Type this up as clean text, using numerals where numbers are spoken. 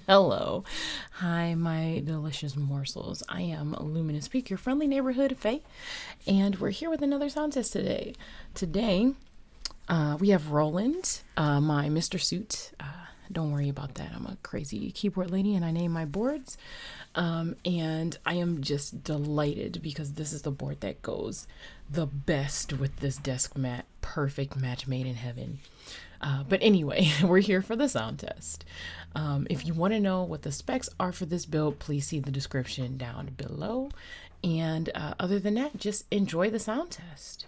Hello. Hi, my delicious morsels. I am Luminous Peak, your friendly neighborhood fae, and we're here with another sound test today. We have Roland, my Mr. Suit. Don't worry about that. I'm a crazy keyboard lady and I name my boards. And I am just delighted because this is the board that goes the best with this desk mat. Perfect match made in heaven. But anyway, we're here for the sound test. If you want to know what the specs are for this build, please see the description down below. And other than that, just enjoy the sound test.